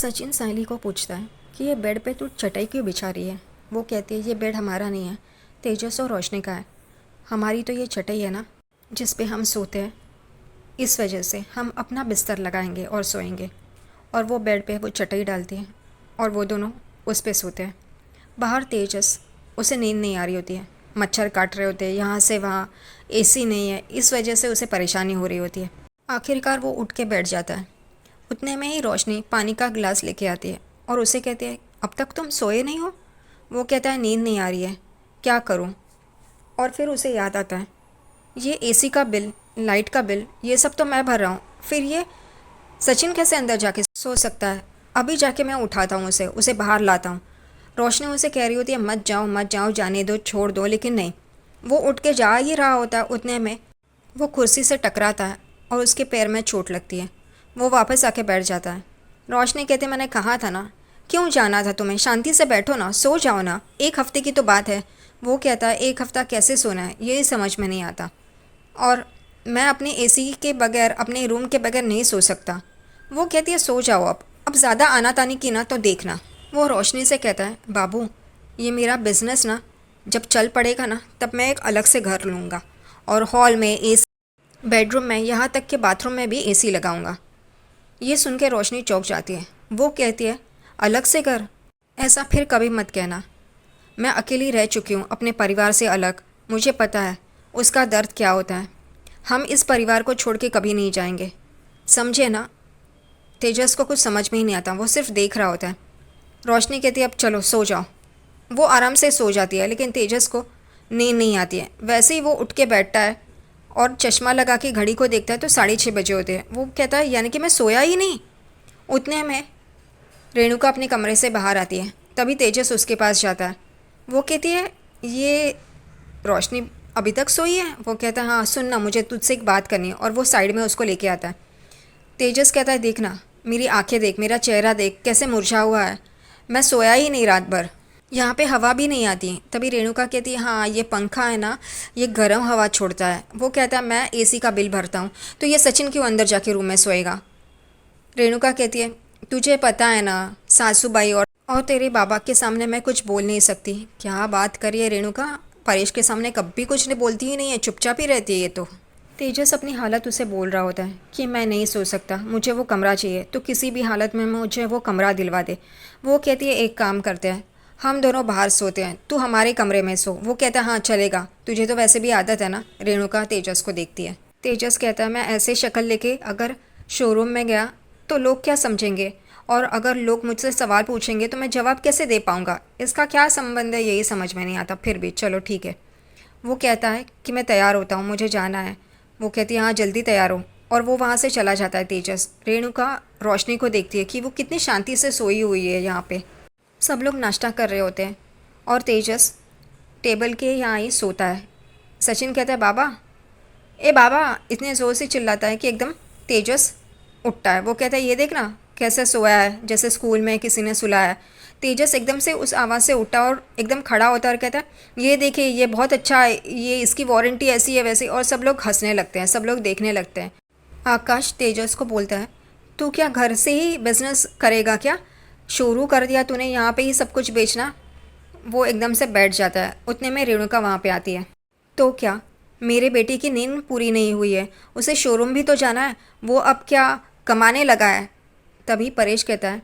सचिन सायली को पूछता है कि ये बेड पे तू चटाई क्यों बिछा रही है। वो कहती है ये बेड हमारा नहीं है, तेजस और रोशनी का है। हमारी तो ये चटाई है ना जिस पे हम सोते हैं, इस वजह से हम अपना बिस्तर लगाएंगे और सोएंगे। और वो बेड पे वो चटाई डालती है और वो दोनों उस पे सोते हैं। बाहर तेजस, उसे नींद नहीं आ रही होती है, मच्छर काट रहे होते हैं यहाँ से वहाँ, एसी नहीं है, इस वजह से उसे परेशानी हो रही होती है। आखिरकार वो उठ के बैठ जाता है। उतने में ही रोशनी पानी का गिलास लेके आती है और उसे कहती है अब तक तुम सोए नहीं हो। वो कहता है नींद नहीं आ रही है, क्या करूँ। और फिर उसे याद आता है ये एसी का बिल, लाइट का बिल, ये सब तो मैं भर रहा हूँ, फिर ये सचिन कैसे अंदर जाके सो सकता है। अभी जाके मैं उठाता हूँ उसे बाहर लाता हूँ। रोशनी उसे कह रही होती है मत जाओ मत जाओ, जाने दो, छोड़ दो, लेकिन नहीं, वो उठ के जा ही रहा होता है। उतने में वो कुर्सी से टकराता है और उसके पैर में चोट लगती है। वो वापस आके बैठ जाता है। रोशनी कहती मैंने कहा था ना, क्यों जाना था तुम्हें, शांति से बैठो ना, सो जाओ ना, एक हफ्ते की तो बात है। वो कहता है एक हफ्ता कैसे सोना है, ये समझ में नहीं आता, और मैं अपने एसी के बगैर, अपने रूम के बगैर नहीं सो सकता। वो कहती है सो जाओ, अब ज़्यादा आनातानी की ना तो देखना। वो रोशनी से कहता है बाबू, ये मेरा बिजनेस ना जब चल पड़ेगा ना तब मैं एक अलग से घर लूँगा, और हॉल में एसी, बेडरूम में, यहाँ तक कि बाथरूम में भी एसी लगाऊंगा। ये सुन के रोशनी चौंक जाती है। वो कहती है अलग से घर, ऐसा फिर कभी मत कहना। मैं अकेली रह चुकी हूँ अपने परिवार से अलग, मुझे पता है उसका दर्द क्या होता है। हम इस परिवार को छोड़ के कभी नहीं जाएंगे, समझे ना। तेजस को कुछ समझ में ही नहीं आता, वो सिर्फ देख रहा होता है। रोशनी कहती है अब चलो सो जाओ। वो आराम से सो जाती है, लेकिन तेजस को नींद नहीं आती है। वैसे ही वो उठ के बैठता है और चश्मा लगा के घड़ी को देखता है तो 6:30 बजे होते हैं। वो कहता है यानी कि मैं सोया ही नहीं। उतने में रेणुका अपने कमरे से बाहर आती है, तभी तेजस उसके पास जाता है। वो कहती है ये रोशनी अभी तक सोई है। वो कहता है हाँ सुन ना, मुझे तुझसे एक बात करनी है, और वो साइड में उसको लेके आता है। तेजस कहता है देखना, मेरी आंखें देख, मेरा चेहरा देख कैसे मुरझा हुआ है, मैं सोया ही नहीं रात भर, यहाँ पे हवा भी नहीं आती। तभी रेणुका कहती है हाँ ये पंखा है ना, ये गर्म हवा छोड़ता है। वो कहता है मैं एसी का बिल भरता हूँ, तो ये सचिन क्यों अंदर जाके रूम में सोएगा। रेणुका कहती है तुझे पता है ना सासूबाई और तेरे बाबा के सामने मैं कुछ बोल नहीं सकती। क्या बात करी है रेणुका, परेश के सामने कभी कुछ नहीं बोलती ही नहीं है, चुपचाप ही रहती है ये तो। तेजस अपनी हालत उसे बोल रहा होता है कि मैं नहीं सो सकता, मुझे वो कमरा चाहिए, तो किसी भी हालत में मुझे वो कमरा दिलवा दे। वो कहती है एक काम करते हैं, हम दोनों बाहर सोते हैं, तू हमारे कमरे में सो। वो कहता है हाँ चलेगा, तुझे तो वैसे भी आदत है ना। रेणुका तेजस को देखती है। तेजस कहता है मैं ऐसे शक्ल लेके अगर शोरूम में गया तो लोग क्या समझेंगे, और अगर लोग मुझसे सवाल पूछेंगे तो मैं जवाब कैसे दे पाऊँगा, इसका क्या संबंध है, यही समझ में नहीं आता। फिर भी चलो ठीक है। वो कहता है कि मैं तैयार होता हूँ, मुझे जाना है। वो कहती है हाँ जल्दी तैयार हो, और वो वहाँ से चला जाता है तेजस। रेणुका रोशनी को देखती है कि वो कितनी शांति से सोई हुई है। यहाँ पे सब लोग नाश्ता कर रहे होते हैं और तेजस टेबल के यहाँ ही सोता है। सचिन कहता है बाबा, ए बाबा, इतने ज़ोर से चिल्लाता है कि एकदम तेजस उठता है। वो कहता है ये देखना कैसे सोया है, जैसे स्कूल में किसी ने सुलाया है। तेजस एकदम से उस आवाज़ से उठा और एकदम खड़ा होता है और कहता है ये देखिए ये बहुत अच्छा है, ये इसकी वारंटी ऐसी है वैसी, और सब लोग हंसने लगते हैं, सब लोग देखने लगते हैं। आकाश तेजस को बोलता है तू क्या घर से ही बिजनेस करेगा क्या, शुरू कर दिया तूने यहाँ पे ही सब कुछ बेचना। वो एकदम से बैठ जाता है। उतने में रेणुका वहाँ पे आती है। तो क्या मेरे बेटे की नींद पूरी नहीं हुई है, उसे शोरूम भी तो जाना है, वो अब क्या कमाने लगा है। तभी परेश कहता है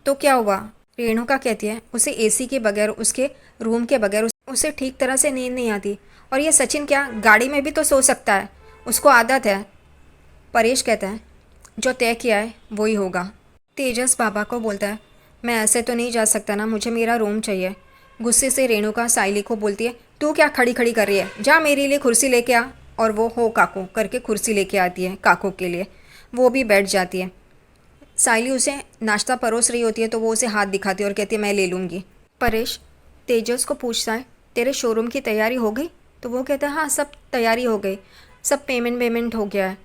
तो क्या हुआ। रेणुका कहती है उसे एसी के बगैर, उसके रूम के बगैर उसे ठीक तरह से नींद नहीं आती, और ये सचिन क्या गाड़ी में भी तो सो सकता है, उसको आदत है। परेश कहता है जो तय किया है वही होगा। तेजस बाबा को बोलता है मैं ऐसे तो नहीं जा सकता ना, मुझे मेरा रूम चाहिए। गुस्से से रेणुका साइली को बोलती है तू क्या खड़ी खड़ी कर रही है, जा मेरे लिए कुर्सी लेके आ। और वो हो काकू करके कुर्सी लेके आती है काकू के लिए। वो भी बैठ जाती है। साइली उसे नाश्ता परोस रही होती है तो वो उसे हाथ दिखाती है और कहती है मैं ले लूँगी। परेश तेजस को पूछता है तेरे शोरूम की तैयारी हो गई। तो वो कहता है हाँ सब तैयारी हो गई, सब पेमेंट हो गया है,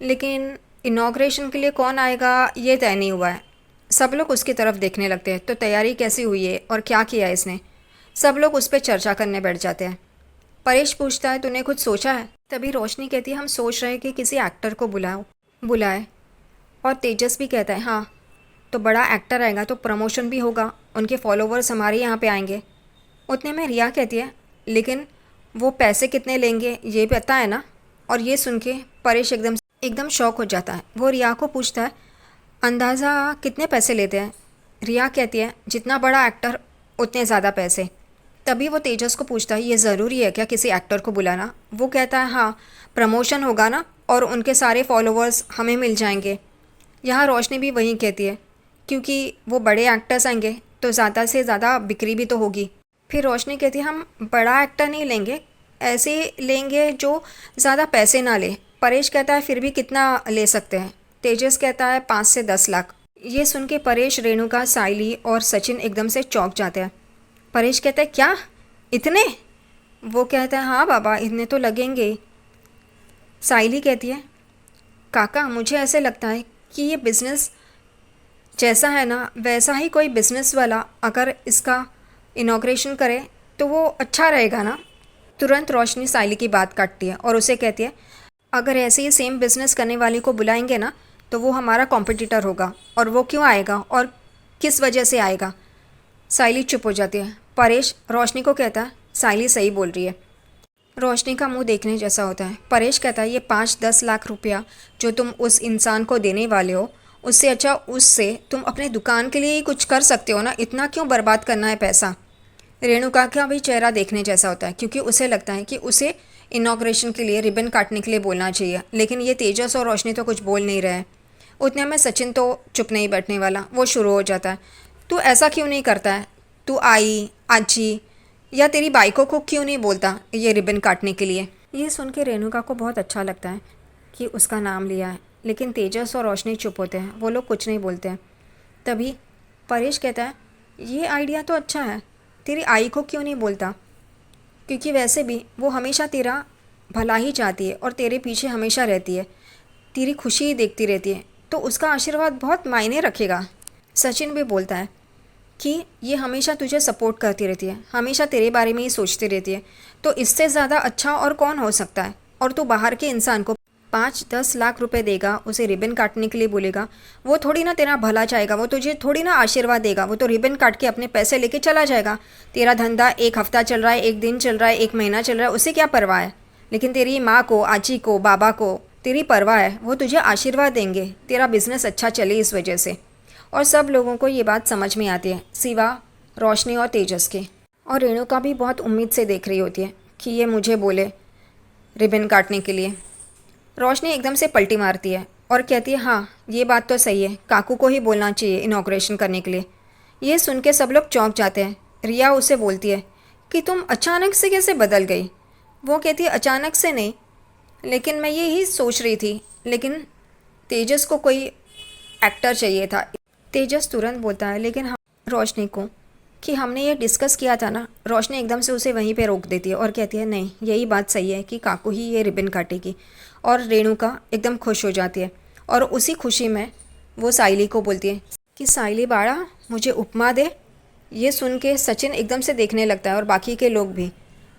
लेकिन इनॉग्रेशन के लिए कौन आएगा ये तय नहीं हुआ है। सब लोग उसकी तरफ देखने लगते हैं तो तैयारी कैसी हुई है और क्या किया है इसने, सब लोग उस पर चर्चा करने बैठ जाते हैं। परेश पूछता है तूने कुछ सोचा है। तभी रोशनी कहती है हम सोच रहे हैं कि किसी एक्टर को बुलाए। और तेजस भी कहता है हाँ तो बड़ा एक्टर आएगा तो प्रमोशन भी होगा, उनके फॉलोवर्स हमारे यहाँ पे आएंगे। उतने में रिया कहती है लेकिन वो पैसे कितने लेंगे ये पता है ना। और ये सुन के परेश एकदम शॉक हो जाता है। वो रिया को पूछता है अंदाज़ा कितने पैसे लेते हैं। रिया कहती है जितना बड़ा एक्टर उतने ज़्यादा पैसे। तभी वो तेजस को पूछता है ये ज़रूरी है क्या किसी एक्टर को बुलाना। वो कहता है हाँ, प्रमोशन होगा ना और उनके सारे फॉलोवर्स हमें मिल जाएंगे। यहाँ रोशनी भी वही कहती है क्योंकि वो बड़े एक्टर्स आएंगे तो ज़्यादा से ज़्यादा बिक्री भी तो होगी। फिर रोशनी कहती है हम बड़ा एक्टर नहीं लेंगे, ऐसे लेंगे जो ज़्यादा पैसे ना ले। परेश कहता है फिर भी कितना ले सकते हैं। तेजस कहता है 5 से 10 लाख। ये सुन के परेश, रेणुका, साइली और सचिन एकदम से चौंक जाते हैं। परेश कहता है क्या इतने? वो कहता है हाँ बाबा इतने तो लगेंगे ही। साइली कहती है काका मुझे ऐसे लगता है कि ये बिज़नेस जैसा है ना वैसा ही कोई बिज़नेस वाला अगर इसका इनॉग्रेशन करे तो वो अच्छा रहेगा ना। तुरंत रोशनी साइली की बात काटती है और उसे कहती है अगर ऐसे ही सेम बिज़नेस करने वाले को बुलाएंगे ना तो वो हमारा कॉम्पिटिटर होगा और वो क्यों आएगा और किस वजह से आएगा। साइली चुप हो जाती है। परेश रोशनी को कहता है साइली सही बोल रही है। रोशनी का मुंह देखने जैसा होता है। परेश कहता है ये 5-10 लाख रुपया जो तुम उस इंसान को देने वाले हो उससे अच्छा उससे तुम अपने दुकान के लिए ही कुछ कर सकते हो ना, इतना क्यों बर्बाद करना है पैसा। रेणुका का भी चेहरा देखने जैसा होता है क्योंकि उसे लगता है कि उसे इनॉग्रेशन के लिए रिबन काटने के लिए बोलना चाहिए, लेकिन ये तेजस और रोशनी तो कुछ बोल नहीं रहे हैं। उतने में सचिन तो चुप नहीं बैठने वाला, वो शुरू हो जाता है तू ऐसा क्यों नहीं करता है, तू आई आजी या तेरी बाइकों को क्यों नहीं बोलता ये रिबन काटने के लिए। ये सुन के रेणुका को बहुत अच्छा लगता है कि उसका नाम लिया है, लेकिन तेजस और रोशनी चुप होते हैं, वो लोग कुछ नहीं बोलते हैं। तभी परेश कहता है ये आइडिया तो अच्छा है, तेरी आई को क्यों नहीं बोलता, क्योंकि वैसे भी वो हमेशा तेरा भला ही चाहती है और तेरे पीछे हमेशा रहती है, तेरी खुशी ही देखती रहती है, तो उसका आशीर्वाद बहुत मायने रखेगा। सचिन भी बोलता है कि ये हमेशा तुझे सपोर्ट करती रहती है, हमेशा तेरे बारे में ही सोचती रहती है, तो इससे ज़्यादा अच्छा और कौन हो सकता है। और तू बाहर के इंसान को 5-10 लाख रुपए देगा, उसे रिबन काटने के लिए बोलेगा, वो थोड़ी ना तेरा भला चाहेगा, वो तुझे थोड़ी ना आशीर्वाद देगा, वो तो रिबन काट के अपने पैसे लेके चला जाएगा। तेरा धंधा 1 हफ्ता चल रहा है, 1 दिन चल रहा है, 1 महीना चल रहा है, उसे क्या परवाह है। लेकिन तेरी माँ को, आजी को, बाबा को तेरी परवाह है, वो तुझे आशीर्वाद देंगे, तेरा बिजनेस अच्छा चले इस वजह से। और सब लोगों को ये बात समझ में आती है सिवा रोशनी और तेजस के। और रेणुका भी बहुत उम्मीद से देख रही होती है कि ये मुझे बोले रिबन काटने के लिए। रोशनी एकदम से पलटी मारती है और कहती है हाँ ये बात तो सही है, काकू को ही बोलना चाहिए इनॉग्रेशन करने के लिए। ये सुन के सब लोग चौंक जाते हैं। रिया उसे बोलती है कि तुम अचानक से कैसे बदल गई। वो कहती है अचानक से नहीं, लेकिन मैं ये ही सोच रही थी, लेकिन तेजस को कोई एक्टर चाहिए था। तेजस तुरंत बोलता है लेकिन हम रोशनी को कि हमने ये डिस्कस किया था ना। रोशनी एकदम से उसे वहीं पे रोक देती है और कहती है नहीं यही बात सही है कि काकू ही ये रिबन काटेगी। और रेणुका एकदम खुश हो जाती है और उसी खुशी में वो साइली को बोलती है कि साइली बाड़ा मुझे उपमा दे। ये सुन के सचिन एकदम से देखने लगता है और बाकी के लोग भी।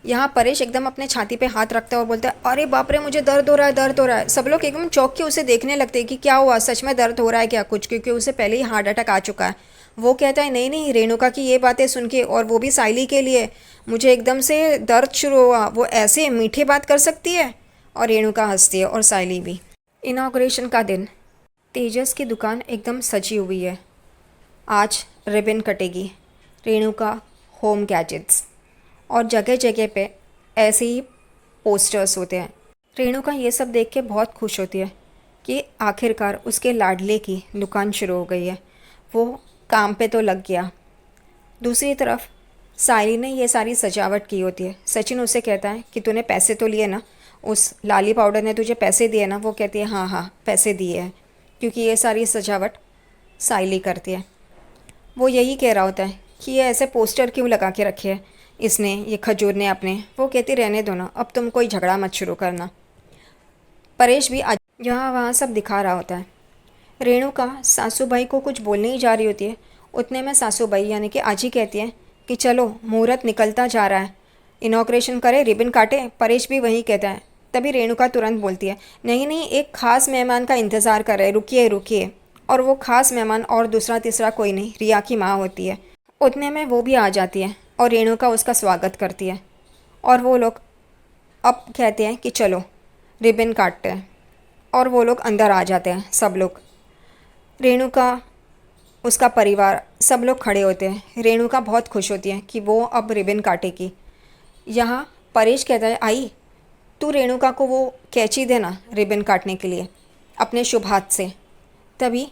यहाँ परेश एकदम अपने छाती पे हाथ रखता है और बोलता है अरे बाप रे मुझे दर्द हो रहा है, दर्द हो रहा है। सब लोग एकदम चौंक के उसे देखने लगते हैं कि क्या हुआ, सच में दर्द हो रहा है क्या कुछ, क्योंकि उसे पहले ही हार्ट अटैक आ चुका है। वो कहता है नहीं नहीं, रेणुका की ये बातें सुन के और वो भी साइली के लिए मुझे एकदम से दर्द शुरू हुआ, वो ऐसे मीठी बात कर सकती है। और रेणुका हंसती है और साइली भी। इनॉग्रेशन का दिन, तेजस की दुकान एकदम सजी हुई है। आज रिबन कटेगी, रेणुका होम गैजेट्स, और जगह जगह पे ऐसे ही पोस्टर्स होते हैं। रेणुका ये सब देख के बहुत खुश होती है कि आखिरकार उसके लाडले की दुकान शुरू हो गई है, वो काम पे तो लग गया। दूसरी तरफ साइली ने ये सारी सजावट की होती है। सचिन उसे कहता है कि तूने पैसे तो लिए ना, उस लाली पाउडर ने तुझे पैसे दिए ना। वो कहती है हाँ हाँ पैसे दिए हैं, क्योंकि ये सारी सजावट साइली करती है। वो यही कह रहा होता है कि ये ऐसे पोस्टर क्यों लगा के रखे हैं इसने, ये खजूर ने अपने। वो कहती रहने दो ना, अब तुम कोई झगड़ा मत शुरू करना। परेश भी यहाँ वहाँ सब दिखा रहा होता है। रेणुका सासू भाई को कुछ बोलने ही जा रही होती है। उतने में सासू भाई यानी कि आजी कहती है कि चलो मुहूर्त निकलता जा रहा है, इनॉग्रेशन करे, रिबन काटे। परेश भी वही कहता है। तभी रेणुका तुरंत बोलती है नहीं नहीं, एक ख़ास मेहमान का इंतज़ार कर रहे, रुकिए रुकिए। और वो ख़ास मेहमान और दूसरा तीसरा कोई नहीं, रिया की माँ होती है। उतने में वो भी आ जाती है और रेणुका उसका स्वागत करती है। और वो लोग अब कहते हैं कि चलो रिबन काटते हैं, और वो लोग अंदर आ जाते हैं। सब लोग, रेणुका, उसका परिवार, सब लोग खड़े होते हैं। रेणुका बहुत खुश होती है कि वो अब रिबन काटेगी। यहाँ परेश कहता है, आई तू रेणुका को वो कैंची देना रिबन काटने के लिए अपने शुभ हाथ से। तभी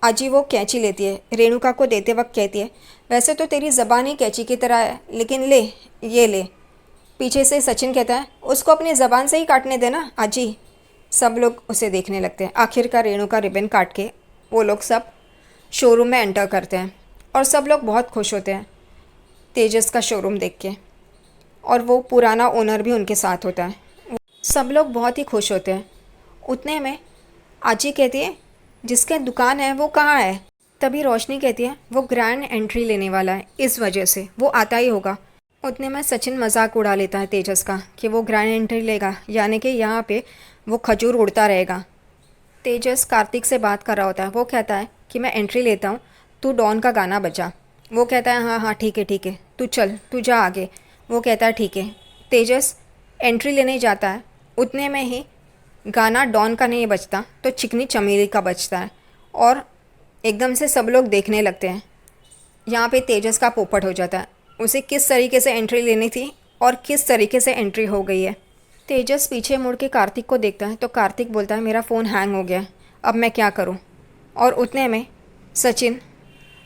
आजी वो कैंची लेती है, रेणुका को देते वक्त कहती है, वैसे तो तेरी ज़बान ही कैंची की तरह है, लेकिन ले, ये ले। पीछे से सचिन कहता है, उसको अपनी ज़बान से ही काटने देना आजी। सब लोग उसे देखने लगते हैं। आखिरकार रेणुका रिबन काट के वो लोग सब शोरूम में एंटर करते हैं और सब लोग बहुत खुश होते हैं तेजस का शोरूम देख के, और वो पुराना ओनर भी उनके साथ होता है। सब लोग बहुत ही खुश होते हैं। उतने में आजी कहती है, जिसके दुकान है वो कहाँ है? तभी रोशनी कहती है, वो ग्रैंड एंट्री लेने वाला है, इस वजह से वो आता ही होगा। उतने में सचिन मजाक उड़ा लेता है तेजस का कि वो ग्रैंड एंट्री लेगा, यानी कि यहाँ पे वो खजूर उड़ता रहेगा। तेजस कार्तिक से बात कर रहा होता है। वो कहता है कि मैं एंट्री लेता हूँ, तू डॉन का गाना बजा। वो कहता है, हाँ हाँ ठीक है, तू चल, तू जा आगे। वो कहता है ठीक है। तेजस एंट्री लेने जाता है। उतने में ही गाना डॉन का नहीं बजता तो चिकनी चमेली का बजता है, और एकदम से सब लोग देखने लगते हैं। यहाँ पे तेजस का पोपट हो जाता है। उसे किस तरीके से एंट्री लेनी थी और किस तरीके से एंट्री हो गई है। तेजस पीछे मुड़ के कार्तिक को देखता है तो कार्तिक बोलता है, मेरा फ़ोन हैंग हो गया है, अब मैं क्या करूँ। और उतने में सचिन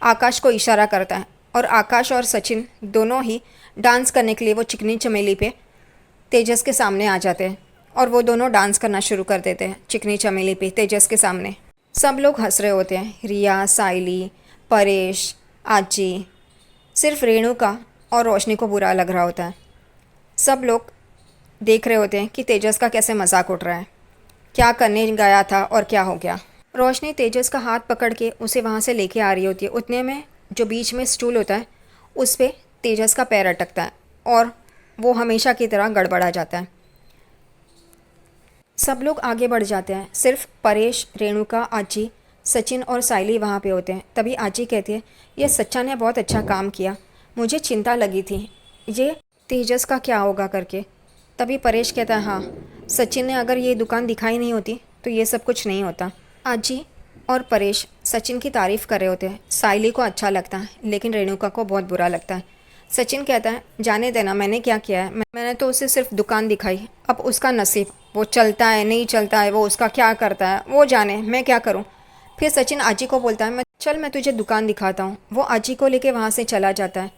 आकाश को इशारा करता है, और आकाश और सचिन दोनों ही डांस करने के लिए वो चिकनी चमेली पे तेजस के सामने आ जाते हैं, और वो दोनों डांस करना शुरू कर देते हैं चिकनी चमेली पे तेजस के सामने। सब लोग हंस रहे होते हैं, रिया, साइली, परेश, आजी। सिर्फ रेणुका और रोशनी को बुरा लग रहा होता है। सब लोग देख रहे होते हैं कि तेजस का कैसे मजाक उड़ रहा है, क्या करने गया था और क्या हो गया। रोशनी तेजस का हाथ पकड़ के उसे वहाँ से लेके आ रही होती है। उतने में जो बीच में स्टूल होता है उस पर तेजस का पैर अटकता है, और वो हमेशा की तरह गड़बड़ा जाता है। सब लोग आगे बढ़ जाते हैं। सिर्फ परेश, रेणुका, आजी, सचिन और साइली वहाँ पे होते हैं। तभी आजी कहती है, ये सच्चा ने बहुत अच्छा काम किया, मुझे चिंता लगी थी ये तेजस का क्या होगा करके। तभी परेश कहता है, हाँ, सचिन ने अगर ये दुकान दिखाई नहीं होती तो ये सब कुछ नहीं होता। आजी और परेश सचिन की तारीफ़ कर रहे होते हैं। साइली को अच्छा लगता है, लेकिन रेणुका को बहुत बुरा लगता है। सचिन कहता है, जाने देना, मैंने क्या किया है, मैंने तो उसे सिर्फ दुकान दिखाई, अब उसका नसीब, वो चलता है नहीं चलता है, वो उसका क्या करता है वो जाने, मैं क्या करूँ। फिर सचिन आजी को बोलता है, मैं तुझे दुकान दिखाता हूँ। वो आजी को लेके वहाँ से चला जाता है।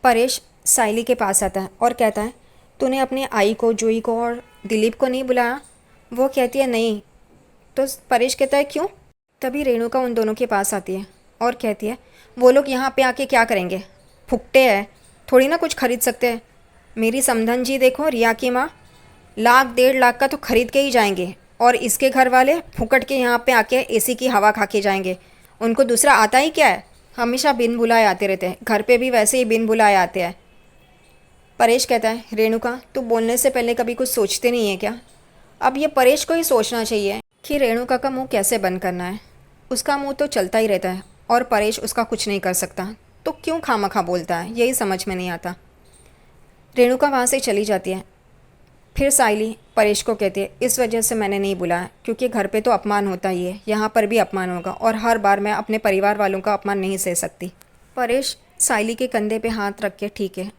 परेश साइली के पास आता है और कहता है, तूने अपनी आई को, जूही को और दिलीप को नहीं बुलाया? वो कहती है, नहीं। तो परेश कहता है, क्यों? तभी रेणुका उन दोनों के पास आती है और कहती है, वो लोग यहाँ पे आके क्या करेंगे, फुकटे हैं, थोड़ी ना कुछ खरीद सकते हैं। मेरी समधन जी देखो, रिया की माँ, 1 लाख 1.5 लाख का तो खरीद के ही जाएंगे, और इसके घर वाले फुकट के यहाँ पे आके एसी की हवा खा के जाएंगे। उनको दूसरा आता ही क्या है, हमेशा बिन बुलाए आते रहते हैं, घर पे भी वैसे ही बिन बुलाए आते हैं। परेश कहता है, रेणुका तू बोलने से पहले कभी कुछ सोचते नहीं है क्या? अब ये परेश को ही सोचना चाहिए कि रेणुका का मुंह कैसे बंद करना है। उसका मुंह तो चलता ही रहता है और परेश उसका कुछ नहीं कर सकता, तो क्यों खामखा बोलता है, यही समझ में नहीं आता। रेणुका वहाँ से चली जाती है। फिर साइली परेश को कहती है, इस वजह से मैंने नहीं बुलाया, क्योंकि घर पे तो अपमान होता ही है, यहाँ पर भी अपमान होगा, और हर बार मैं अपने परिवार वालों का अपमान नहीं सह सकती। परेश साइली के कंधे पे हाथ रख के ठीक है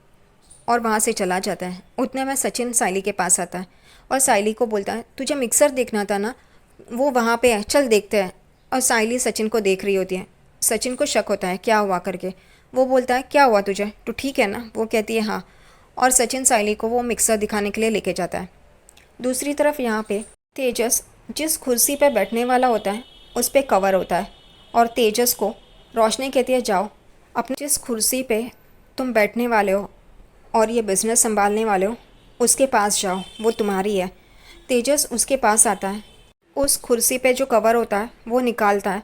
और वहाँ से चला जाता है। उतने में सचिन साइली के पास आता है और साइली को बोलता है, तुझे मिक्सर देखना था ना, वो वहाँ पे है, चल देखते हैं। और साइली सचिन को देख रही होती है। सचिन को शक होता है क्या हुआ करके। वो बोलता है, क्या हुआ तुझे, तू ठीक है ना? वो कहती है, हाँ। और सचिन साइली को वो मिक्सर दिखाने के लिए लेके जाता है। दूसरी तरफ यहाँ पे तेजस जिस कुर्सी पे बैठने वाला होता है उस पर कवर होता है, और तेजस को रोशनी कहती है, जाओ अपने जिस कुर्सी पे तुम बैठने वाले हो और ये बिज़नेस संभालने वाले हो उसके पास जाओ, वो तुम्हारी है। तेजस उसके पास आता है, उस कुर्सी पे जो कवर होता है वो निकालता है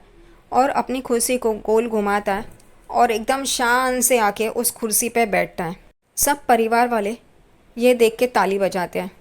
और अपनी कुर्सी को गोल घुमाता है और एकदम शान से आके उस कुर्सी पे बैठता है। सब परिवार वाले ये देख के ताली बजाते हैं।